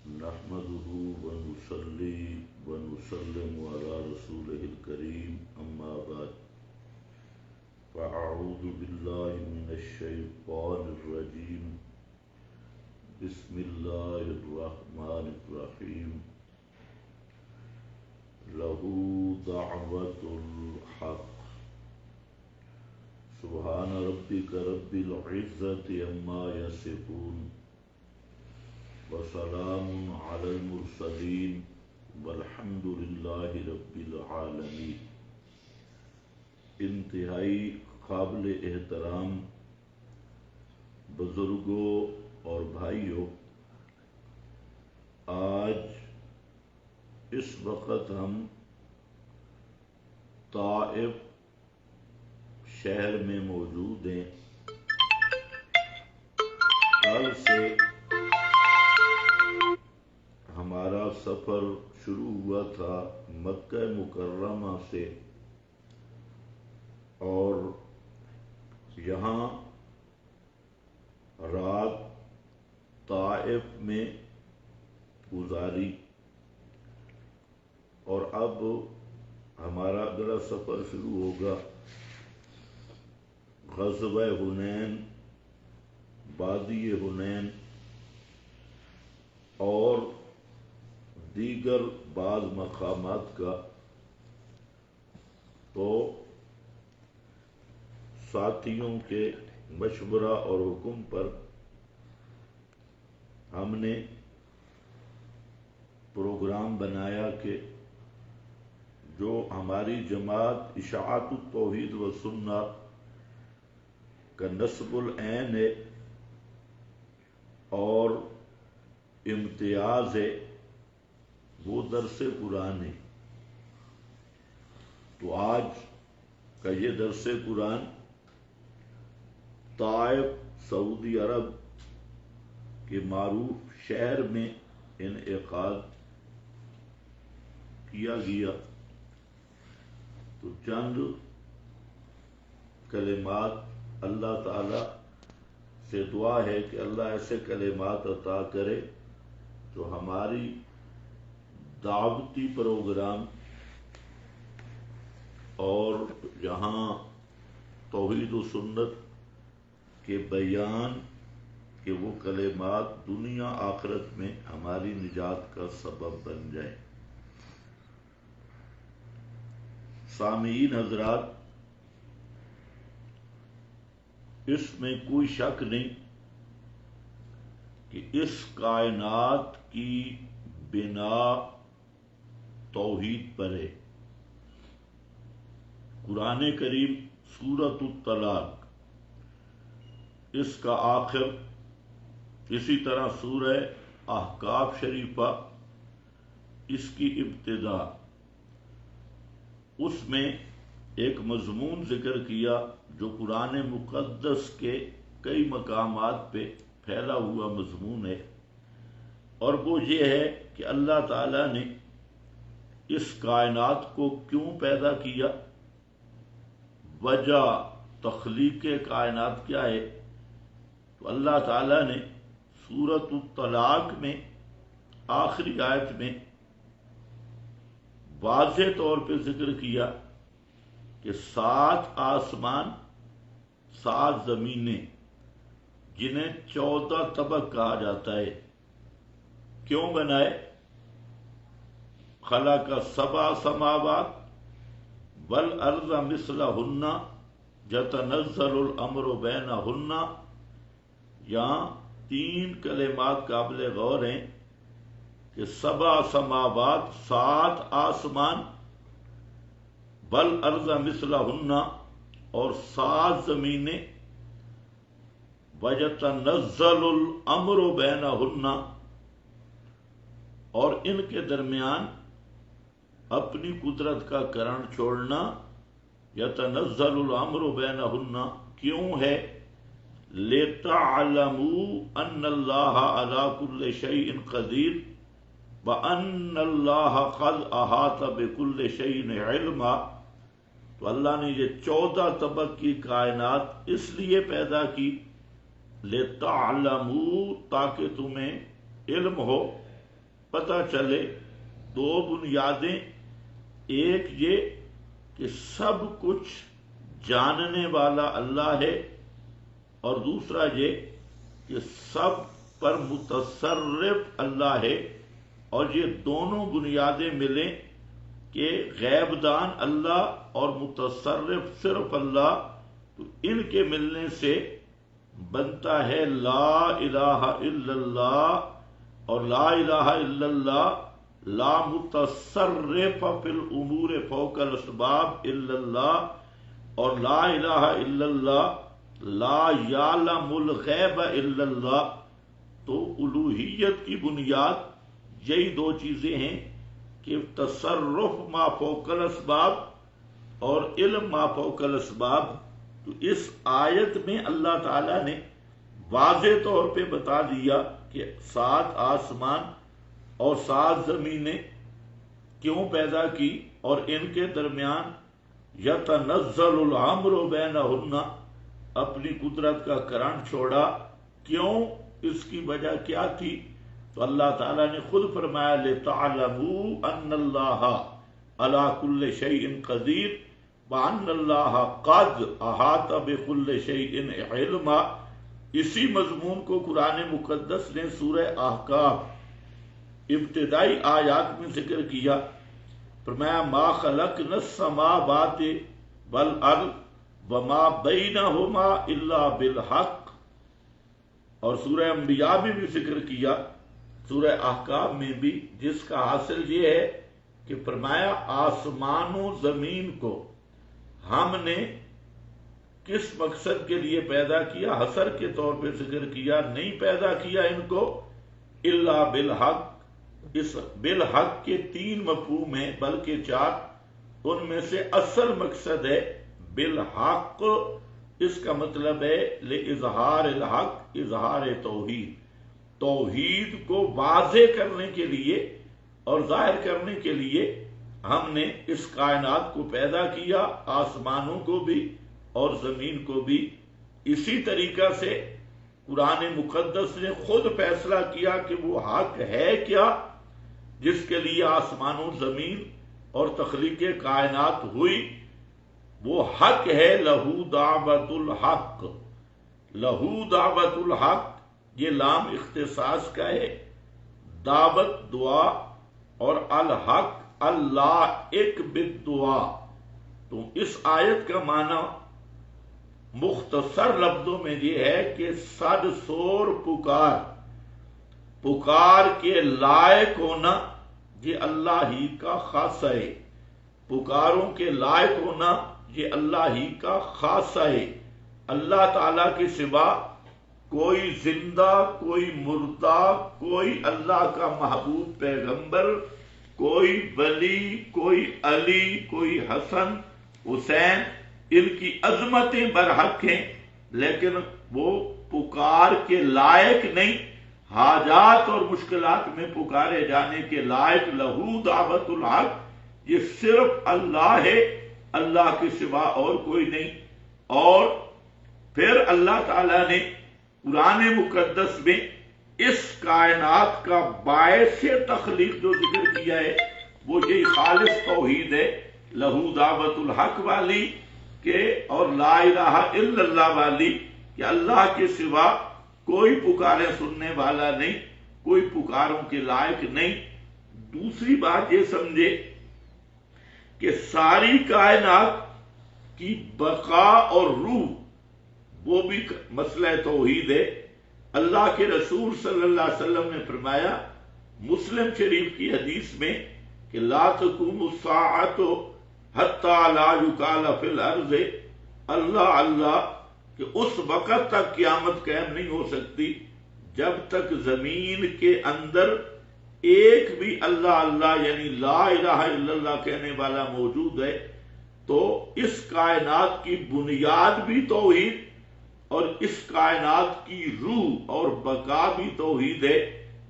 نحمده ونصلي ونسلم على رسوله الكريم أما بعد فأعوذ بالله من الشيطان الرجيم بسم الله الرحمن الرحيم له دعوة الحق سبحان ربك رب العزة عما يصفون وسلام على المرسلين والحمد لله رب العالمين۔ انتہائی قابل احترام بزرگوں اور بھائیوں، آج اس وقت ہم طائف شہر میں موجود ہیں۔ کل سے ہمارا سفر شروع ہوا تھا مکہ مکرمہ سے، اور یہاں رات طائف میں گزاری، اور اب ہمارا اگلا سفر شروع ہوگا غزوہ حنین، وادی حنین اور دیگر بعض مقامات کا۔ تو ساتھیوں کے مشورہ اور حکم پر ہم نے پروگرام بنایا کہ جو ہماری جماعت اشاعت التوحید و سنہ کا نصب العین ہے اور امتیاز ہے، وہ درس قرآن ہے۔ تو آج کا یہ درس قرآن طائف سعودی عرب کے معروف شہر میں انعقاد کیا گیا۔ تو چند کلمات اللہ تعالی سے دعا ہے کہ اللہ ایسے کلمات عطا کرے جو ہماری دعوتی پروگرام اور جہاں توحید و سنت کے بیان کے وہ کلمات دنیا آخرت میں ہماری نجات کا سبب بن جائے۔ سامعین حضرات، اس میں کوئی شک نہیں کہ اس کائنات کی بنا توحید پر ہے۔ قرآن کریم سورۃ الطلاق، اس کا آخر، اسی طرح سورہ احقاف شریفہ اس کی ابتدا، اس میں ایک مضمون ذکر کیا جو قرآن مقدس کے کئی مقامات پہ پھیلا ہوا مضمون ہے، اور وہ یہ ہے کہ اللہ تعالیٰ نے اس کائنات کو کیوں پیدا کیا، وجہ تخلیق کائنات کیا ہے۔ تو اللہ تعالیٰ نے سورۃ الطلاق میں آخری آیت میں واضح طور پہ ذکر کیا کہ 7 آسمان 7 زمینیں، جنہیں 14 طبق کہا جاتا ہے، کیوں بنائے؟ خلق 7 سماوات والارض مثلہن یتنزل الامر بینہن۔ یہاں 3 کلمات قابل غور ہیں کہ 7 سماوات 7 آسمان، والارض مثلہن اور 7 زمینیں، وَيَتَنَزَّلُ الْأَمْرُ بَيْنَهُنَّ، اور ان کے درمیان اپنی قدرت کا کرن چھوڑنا۔ يَتَنَزَّلُ الْأَمْرُ بَيْنَهُنَّ کیوں ہے؟ لِتَعْلَمُوا أَنَّ اللَّهَ عَلَى كُلِّ شَيْءٍ قَدِيرٌ وَأَنَّ اللَّهَ قَدْ أَحَاطَ بِكُلِّ شَيْءٍ عِلْمًا۔ تو اللہ نے یہ 14 طبق کی کائنات اس لیے پیدا کی، لِتَعْلَمُوا، تاکہ تمہیں علم ہو پتہ چلے دو بنیادیں، ایک یہ کہ سب کچھ جاننے والا اللہ ہے، اور دوسرا یہ کہ سب پر متصرف اللہ ہے، اور یہ دونوں بنیادیں ملیں کہ غیب دان اللہ اور متصرف صرف اللہ، تو ان کے ملنے سے بنتا ہے لا الہ الا اللہ، اور لا الہ الا اللہ لا متصرف فی الامور فوق الاسباب الا اللہ، اور لا الہ الا اللہ لا یعلم الغیب الا اللہ۔ تو الوہیت کی بنیاد یہی دو چیزیں ہیں کہ تصرف ما فوق الاسباب اور علم ما فوق الاسباب۔ تو اس آیت میں اللہ تعالیٰ نے واضح طور پہ بتا دیا کہ 7 آسمان اور 7 زمینیں کیوں پیدا کی، اور ان کے درمیان یتنزل الامر بینہن، اپنی قدرت کا کرنٹ چھوڑا، کیوں، اس کی وجہ کیا تھی؟ تو اللہ تعالیٰ نے خود فرمایا لِتَعْلَمُوا أَنَّ اللَّهَ عَلَى كُلِّ شَيْءٍ قَدِيرٌ وَأَنَّ اللَّهَ قَدْ أَحَاطَ بِكُلِّ شَيْءٍ عِلْمًا۔ اسی مضمون کو قرآن مقدس نے سورہ احقاف ابتدائی آیات میں ذکر کیا، فرمایا ما خلقنا السماوات والارض وما بینہما الا بالحق، اور سورہ انبیاء میں بھی ذکر کیا، سورہ احقاف میں بھی، جس کا حاصل یہ ہے کہ فرمایا آسمان و زمین کو ہم نے کس مقصد کے لیے پیدا کیا؟ حصر کے طور پہ ذکر کیا، نہیں پیدا کیا ان کو الا بالحق۔ اس بالحق کے 3 مفہوم ہیں بلکہ 4، ان میں سے اصل مقصد ہے بالحق، اس کا مطلب ہے لِإِظْهَارِ الحق، اظہار توحید، توحید کو واضح کرنے کے لیے اور ظاہر کرنے کے لیے ہم نے اس کائنات کو پیدا کیا، آسمانوں کو بھی اور زمین کو بھی۔ اسی طریقہ سے قرآن مقدس نے خود فیصلہ کیا کہ وہ حق ہے کیا جس کے لیے آسمانوں، زمین اور تخلیق کائنات ہوئی، وہ حق ہے لہو دعوت الحق۔ لہو دعوت الحق، یہ لام اختصاص کا ہے، دعوت دعا، اور الحق اللہ ایک بالدعا۔ تو اس آیت کا معنی مختصر لفظوں میں یہ ہے کہ صد سور پکار کے لائق ہونا یہ اللہ ہی کا خاصہ ہے، پکاروں کے لائق ہونا یہ اللہ ہی کا خاصہ ہے۔ اللہ تعالیٰ کے سوا کوئی زندہ، کوئی مردہ، کوئی اللہ کا محبوب پیغمبر، کوئی ولی، کوئی علی، کوئی حسن، حسین، ان کی عظمتیں برحق ہیں، لیکن وہ پکار کے لائق نہیں، حاجات اور مشکلات میں پکارے جانے کے لائق۔ لہو دعوت الحق، یہ صرف اللہ ہے، اللہ کے سوا اور کوئی نہیں۔ اور پھر اللہ تعالیٰ نے قرآن مقدس میں اس کائنات کا باعث تخلیق جو ذکر کیا ہے وہ یہی خالص توحید ہے، لہو دعوت الحق والی کہ اور لا الہ الا اللہ والی، کہ اللہ کے سوا کوئی پکارے سننے والا نہیں، کوئی پکاروں کے لائق نہیں۔ دوسری بات یہ سمجھے کہ ساری کائنات کی بقا اور روح وہ بھی مسئلہ توحید ہے۔ اللہ کے رسول صلی اللہ علیہ وسلم نے فرمایا مسلم شریف کی حدیث میں کہ لا تقوم الساعۃ حتی لا یقال فی الارض، اللہ اللہ، کہ اس وقت تک قیامت قائم نہیں ہو سکتی جب تک زمین کے اندر ایک بھی اللہ اللہ یعنی لا الہ الا اللہ کہنے والا موجود ہے۔ تو اس کائنات کی بنیاد بھی توحید اور اس کائنات کی روح اور بقا بھی توحید ہے۔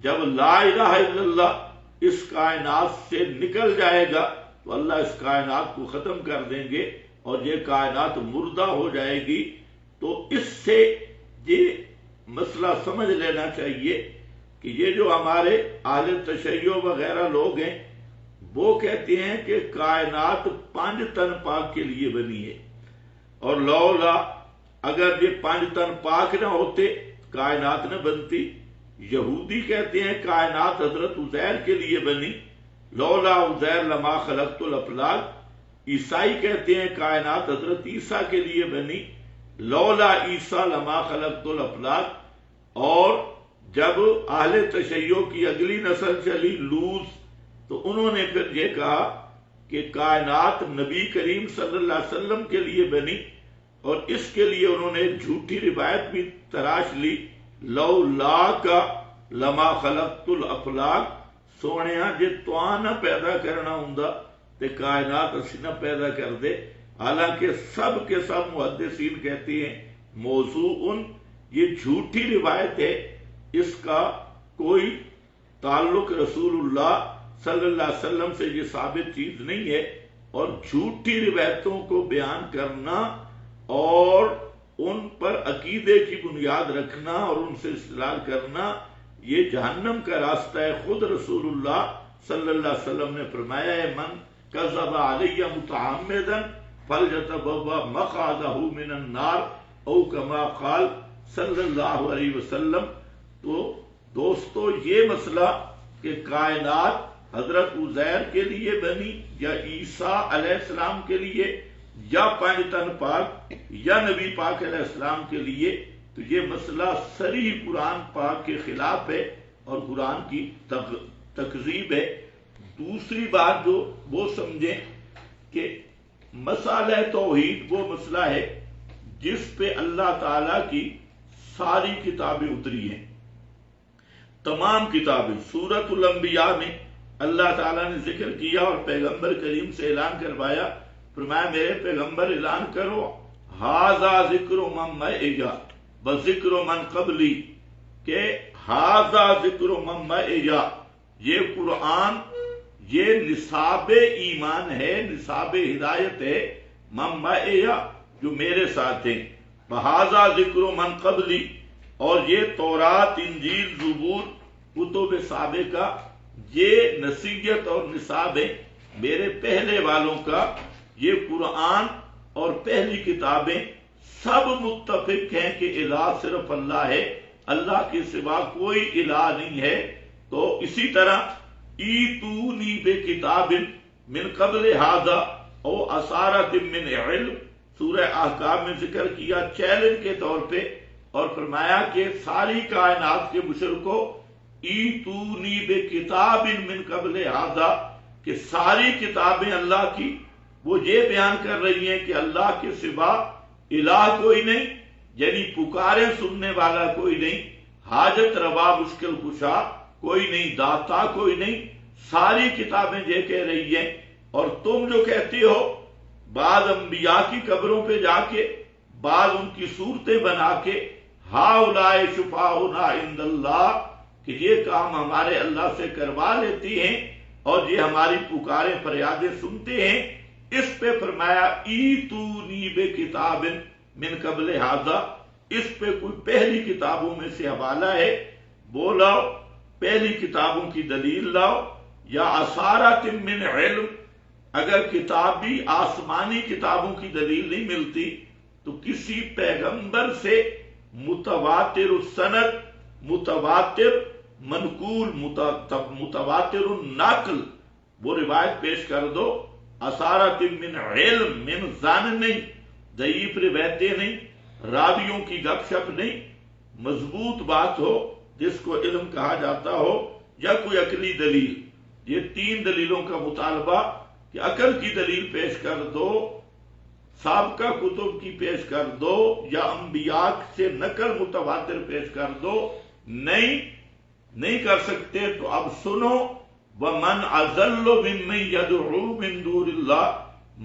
جب لا الہ الا اللہ اس کائنات سے نکل جائے گا تو اللہ اس کائنات کو ختم کر دیں گے اور یہ کائنات مردہ ہو جائے گی۔ تو اس سے یہ مسئلہ سمجھ لینا چاہیے کہ یہ جو ہمارے اہل تشیع وغیرہ لوگ ہیں وہ کہتے ہیں کہ کائنات 5 تن پاک کے لیے بنی ہے، اور لولا اگر یہ 5 تن پاک نہ ہوتے کائنات نہ بنتی۔ یہودی کہتے ہیں کائنات حضرت عزیر کے لیے بنی، لولا عزیر لما خلقت الافلاک۔ عیسائی کہتے ہیں کائنات حضرت عیسیٰ کے لیے بنی، لولا عیسیٰ لما خلقت الافلاک۔ اور جب اہل تشیع کی اگلی نسل چلی لوز، تو انہوں نے پھر یہ کہا کہ کائنات نبی کریم صلی اللہ علیہ وسلم کے لیے بنی، اور اس کے لیے انہوں نے ایک جھوٹی روایت بھی تراش لی، لولا کا لما خلقت الافلاک، سونیا جے تو نہ پیدا کرنا ہوندا تے کائنات اسی نہ پیدا کر دے۔ حالانکہ سب کے سب محدثین کہتے ہیں موضوع یہ جھوٹی روایت ہے، اس کا کوئی تعلق رسول اللہ صلی اللہ علیہ وسلم سے یہ ثابت چیز نہیں ہے، اور جھوٹی روایتوں کو بیان کرنا اور ان پر عقیدے کی بنیاد رکھنا اور ان سے استدلال کرنا یہ جہنم کا راستہ ہے۔ خود رسول اللہ صلی اللہ علیہ وسلم نے فرمایا ہے من کذب علی متعمدا فلیتبوأ مقعدہ من النار، او کما قال صلی اللہ علیہ وسلم۔ تو دوستو یہ مسئلہ کہ کائنات حضرت عزیر کے لیے بنی یا عیسیٰ علیہ السلام کے لیے یا 5 تن پاک یا نبی پاک علیہ السلام کے لیے، تو یہ مسئلہ صریح قرآن پاک کے خلاف ہے اور قرآن کی تکذیب ہے۔ دوسری بات جو وہ سمجھیں کہ مسئلہ توحید وہ مسئلہ ہے جس پہ اللہ تعالیٰ کی ساری کتابیں اتری ہیں، تمام کتابیں۔ سورۃ الانبیاء میں اللہ تعالیٰ نے ذکر کیا اور پیغمبر کریم سے اعلان کروایا، فرمایا میرے پیغمبر اعلان کرو ھذا ذکر من معی بذکر من قبلی، کہ ھذا ذکر من معی، یہ قرآن یہ نصاب ایمان ہے، نصاب ہدایت ہے، من معی جو میرے ساتھ ہیں، وھذا ذکر من قبلی، اور یہ تورات انجیل زبور کتب سابقہ یہ نصیحت اور نصاب ہے میرے پہلے والوں کا۔ یہ قرآن اور پہلی کتابیں سب متفق ہیں کہ الہ صرف اللہ ہے، اللہ کے سوا کوئی الہ نہیں ہے۔ تو اسی طرح ایتونی بکتاب من قبل ھذا او اثارۃ من علم، سورہ احقاف میں ذکر کیا چیلنج کے طور پہ، اور فرمایا کہ ساری کائنات کے مشرکو ایتونی بکتاب من قبل ھذا، کہ ساری کتابیں اللہ کی وہ یہ بیان کر رہی ہیں کہ اللہ کے سوا الہ کوئی نہیں، یعنی پکارے سننے والا کوئی نہیں، حاجت روا مشکل کشا کوئی نہیں، داتا کوئی نہیں، ساری کتابیں یہ کہہ رہی ہیں۔ اور تم جو کہتے ہو بعض انبیاء کی قبروں پہ جا کے بعض ان کی صورتیں بنا کے ہؤلاء شفاعنا عند اللہ، کہ یہ کام ہمارے اللہ سے کروا لیتی ہیں اور یہ ہماری پکاریں فریادیں سنتے ہیں، اس پہ فرمایا ایتونی بکتاب من قبل ھذا، اس پہ کوئی پہلی کتابوں میں سے حوالہ ہے وہ لاؤ، پہلی کتابوں کی دلیل لاؤ، یا اثارۃ من علم، اگر کتاب بھی آسمانی کتابوں کی دلیل نہیں ملتی تو کسی پیغمبر سے متواتر السند، متواتر منقول، متواتر النقل وہ روایت پیش کر دو۔ اثارۃ من علم، من ظن نہیں، ضعیف روایتیں نہیں، راویوں کی گپ شپ نہیں، مضبوط بات ہو جس کو علم کہا جاتا ہو، یا کوئی عقلی دلیل۔ یہ 3 دلیلوں کا مطالبہ کہ عقل کی دلیل پیش کر دو، سابقہ کتب کی پیش کر دو، یا انبیاء سے نقل متواتر پیش کر دو، نہیں کر سکتے تو اب سنو، وَمَنْ أَضَلُّ مِمَّنْ يَدْعُو مِنْ دُونِ اللَّهِ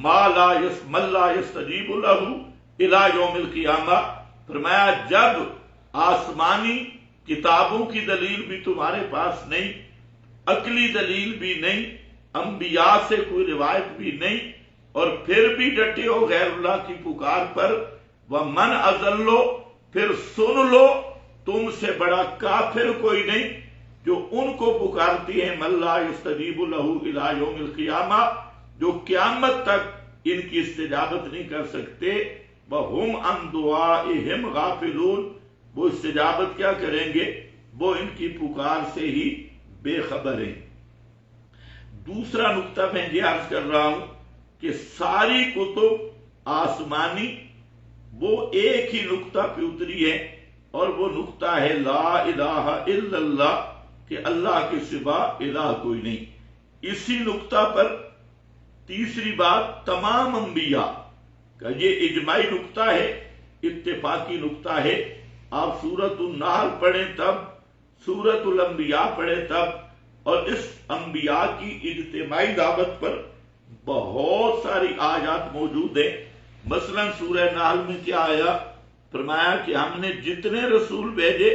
مَا لَا يَسْتَجِيبُ لَهُ إِلَى يَوْمِ الْقِيَامَةِ۔ فرمایا جب آسمانی کتابوں کی دلیل بھی تمہارے پاس نہیں، عقلی دلیل بھی نہیں، انبیاء سے کوئی روایت بھی نہیں، اور پھر بھی ڈٹے ہو غیر اللہ کی پکار پر، وَمَنْ أَضَلُّ، پھر سن لو تم سے بڑا کافر کوئی نہیں جو ان کو پکارتی ہیں من لا یستجیب لہ الی یوم القیامہ، جو قیامت تک ان کی استجابت نہیں کر سکتے، وَهُمْ عَنْ دُعَائِهِمْ غَافِلُونَ، وہ استجابت کیا کریں گے، وہ ان کی پکار سے ہی بے خبر ہیں۔ دوسرا نقطہ میں یہ عرض کر رہا ہوں کہ ساری کتب آسمانی وہ ایک ہی نقطہ پہ اتری ہے، اور وہ نقطہ ہے لا الہ الا اللہ، کہ اللہ کے سوا الہ کوئی نہیں۔ اسی نقطہ پر تیسری بات تمام انبیاء کا یہ اجماعی نقطہ ہے، اتفاقی نقطہ ہے۔ آپ سورۃ النحل پڑھیں تب، سورۃ الانبیاء پڑھیں تب، اور اس انبیاء کی اجتماعی دعوت پر بہت ساری آیات موجود ہیں۔ مثلا سورہ نحل میں کیا آیا، فرمایا کہ ہم نے جتنے رسول بھیجے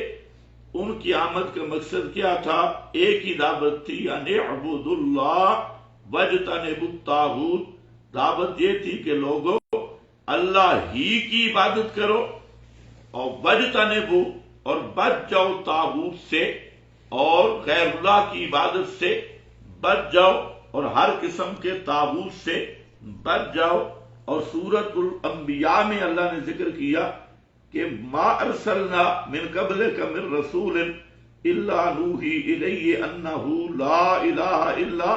ان کی آمد کا مقصد کیا تھا، ایک ہی دعوت تھی، یعنی اعبدوا اللہ واجتنبوا الطاغوت۔ دعوت یہ تھی کہ لوگوں اللہ ہی کی عبادت کرو، اور واجتنبوا، اور بچ جاؤ طاغوت سے اور غیر اللہ کی عبادت سے بچ جاؤ، اور ہر قسم کے طاغوت سے بچ جاؤ۔ اور سورۃ الانبیاء میں اللہ نے ذکر کیا کہ ما ارسلنا من قبلک من رسول الا نوحی الیہ انہ لا الہ الا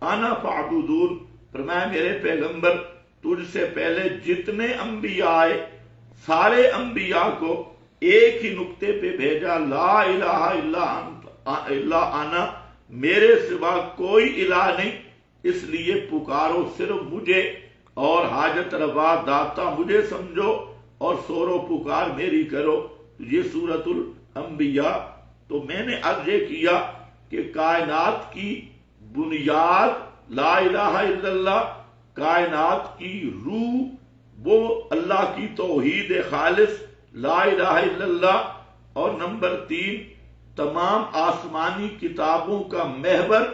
انا فاعبدون۔ فرمایا میرے پیغمبر تجھ سے پہلے جتنے انبیاء آئے، سارے انبیاء کو ایک ہی نقطے پہ بھیجا، لا الہ الا انا، میرے سوا کوئی الہ نہیں، اس لیے پکارو صرف مجھے، اور حاجت روا داتا مجھے سمجھو، اور سور و پکار میری کرو۔ یہ سورۃ الانبیاء۔ تو میں نے عرض یہ کیا کہ کائنات کی بنیاد لا الہ الا اللہ، کائنات کی روح وہ اللہ کی توحید خالص لا الہ الا اللہ، اور نمبر 3 تمام آسمانی کتابوں کا محور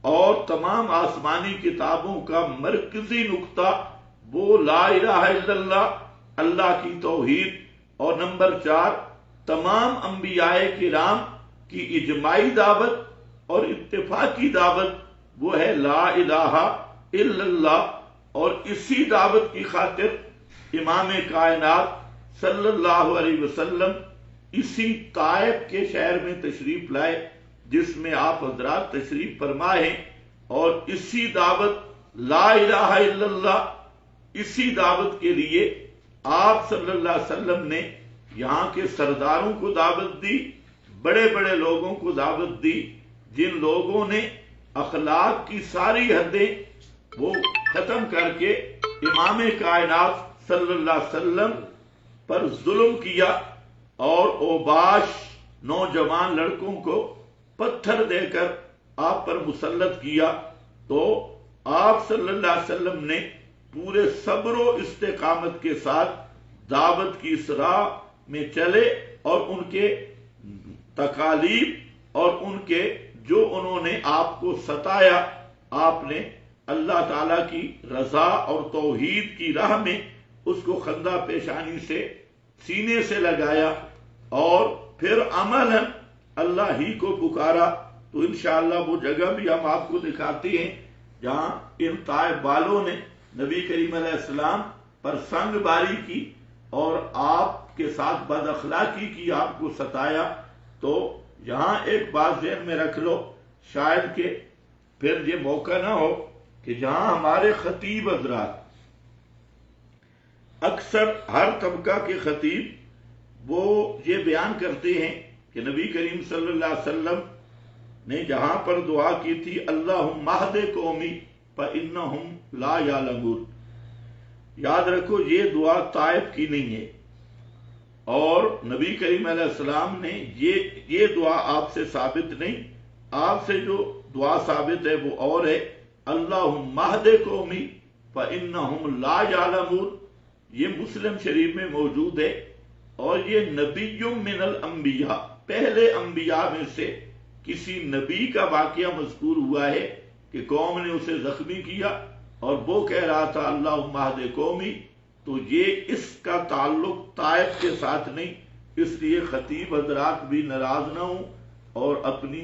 اور تمام آسمانی کتابوں کا مرکزی نقطہ وہ لا الہ الا اللہ، اللہ کی توحید، اور نمبر 4 تمام انبیاء کرام کی اجماعی دعوت اور اتفاقی دعوت وہ ہے لا الہ الا اللہ۔ اور اسی دعوت کی خاطر امام کائنات صلی اللہ علیہ وسلم اسی طائف کے شہر میں تشریف لائے جس میں آپ حضرات تشریف فرما ہیں، اور اسی دعوت لا الہ الا اللہ، اسی دعوت کے لیے آپ صلی اللہ علیہ وسلم نے یہاں کے سرداروں کو دعوت دی، بڑے بڑے لوگوں کو دعوت دی، جن لوگوں نے اخلاق کی ساری حدیں وہ ختم کر کے امام کائنات صلی اللہ علیہ وسلم پر ظلم کیا، اور اوباش نوجوان لڑکوں کو پتھر دے کر آپ پر مسلط کیا۔ تو آپ صلی اللہ علیہ وسلم نے پورے صبر و استقامت کے ساتھ دعوت کی راہ میں چلے، اور ان کے تکالیف اور ان کے جو انہوں نے آپ کو ستایا، آپ نے اللہ تعالی کی رضا اور توحید کی راہ میں اس کو خندہ پیشانی سے سینے سے لگایا، اور پھر عملاً اللہ ہی کو پکارا۔ تو انشاءاللہ وہ جگہ بھی ہم آپ کو دکھاتے ہیں جہاں ان طائف والوں نے نبی کریم علیہ السلام پر سنگ باری کی اور آپ کے ساتھ بد اخلاقی کی، آپ کو ستایا۔ تو یہاں ایک بات ذہن میں رکھ لو، شاید کہ پھر یہ موقع نہ ہو کہ جہاں ہمارے خطیب حضرات، اکثر ہر طبقہ کے خطیب وہ یہ بیان کرتے ہیں کہ نبی کریم صلی اللہ علیہ وسلم نے جہاں پر دعا کی تھی اللہم اہد قومی فانہم لا یعلمون، یاد رکھو یہ دعا طائف کی نہیں ہے، اور نبی کریم علیہ السلام نے یہ دعا آپ سے ثابت نہیں، آپ سے جو دعا ثابت ہے وہ اور ہے، اللہم اہد قومی فانہم لا یعلمون۔ یہ مسلم شریف میں موجود ہے، اور یہ نبی من الانبیاء، پہلے انبیاء میں سے کسی نبی کا واقعہ مذکور ہوا ہے کہ قوم نے اسے زخمی کیا اور وہ کہہ رہا تھا اللہم اہد قومی۔ تو یہ اس کا تعلق طائف کے ساتھ نہیں، اس لیے خطیب حضرات بھی ناراض نہ ہوں اور اپنی